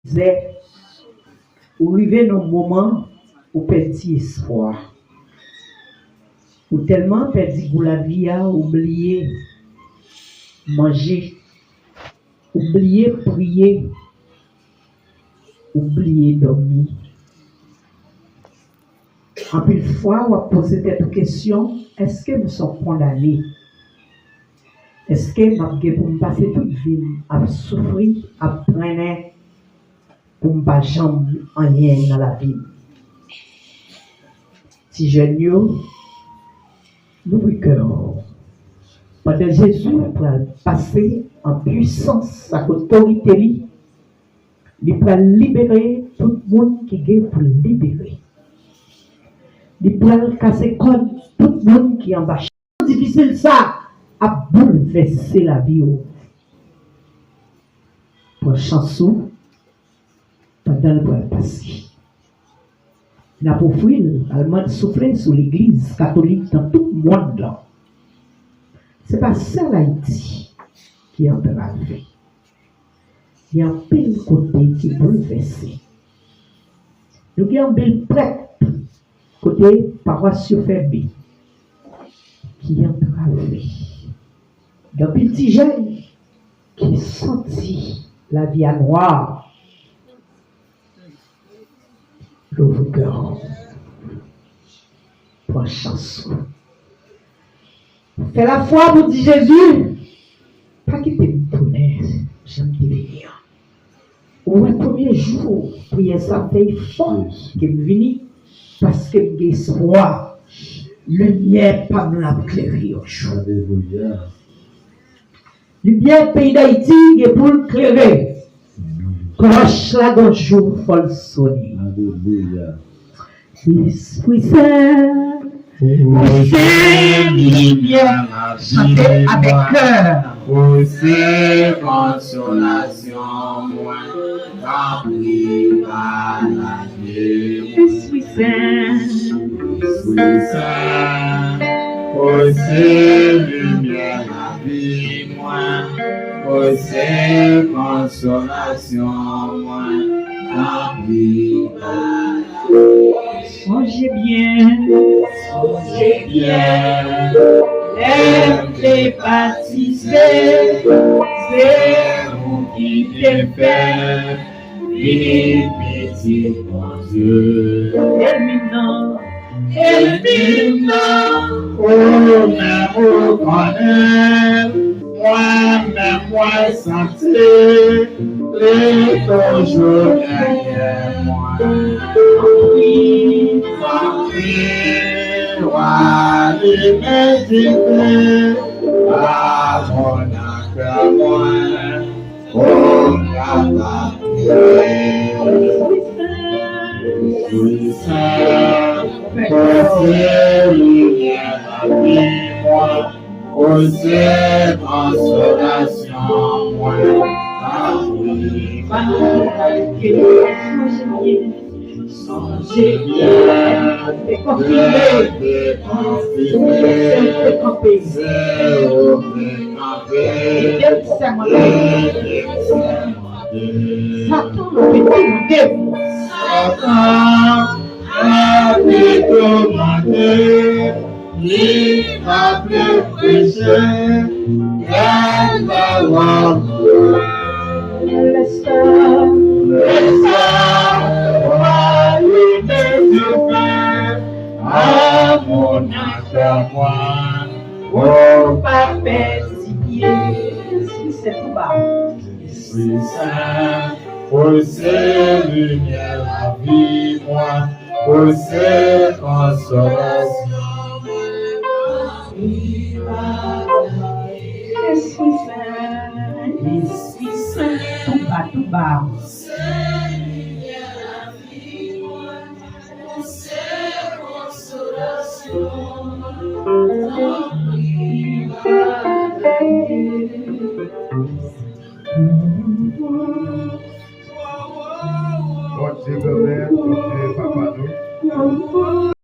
disait, ou arriver dans un moment où perdit espoir, ou tellement perdu pour la vie à oublier manger, oublier prier, oublier dormir. En plus fois, on va poser cette question, est-ce que nous sommes condamnés? Est-ce que je pour me passer toute vie à souffrir, à prendre pour ne pas jamais en rien dans la vie? Si je nous cœur. Pendant Jésus pour passer en puissance à autorité, il peut libérer tout le monde qui est pour libérer. Il peut casser code tout le monde qui est en bas. C'est difficile ça à bouleverser la vie. Pour chanson, pendant le passé. Il a pour fuir, allemand souffler sur l'église catholique dans tout le monde. Ce n'est pas ça l'Haïti qui est entravé. Il y a un pile côté qui est bouleversé. Nous avons un pile prêtre côté paroisse fermée qui est entravé. Il y a un petit jeune qui sentit la vie à noire. L'ouvre cœur pour chanson. Fais la foi pour dire Jésus. Pas quitter me tourner, j'aime devenir. Ou le premier jour, prier ça fait fort qui me vini parce que j'ai espoir. Lumière pas me l'a éclairé au jour. Lumière pays d'Haïti est pour le clairer. Cloche la gauche jour folle sonner. Esprit Saint, c'est lumière, chantez avec cœur. Aussi consolation, moi, rempli par la vie. Esprit Saint, aussi lumière, la vie, moi, aussi consolation, moi, rempli par la vie. Songez bien, les baptisés, c'est vous qui t'es fait, et pitié pour Dieu. éminent, oh, mais vous connaissez, moi-même, moi sentir, et toujours derrière moi. oui, Roi de méditer, à mon âme, moi, oh, la oui, Saint, c'est lumière la vie, moi, oh, c'est consolation, moi, ah oui, songez bien, déconfiné, c'est au décampé, Satan le petit monde. Satan a décommandé, il va plus pécher, elle va voir Laisse à mon âme, moi, oh papa si bien, si c'est tout bas. Esprit Saint, oh c'est lumière la vie, moi, oh c'est consolation. Esprit Saint, tout bas. C'est consolation.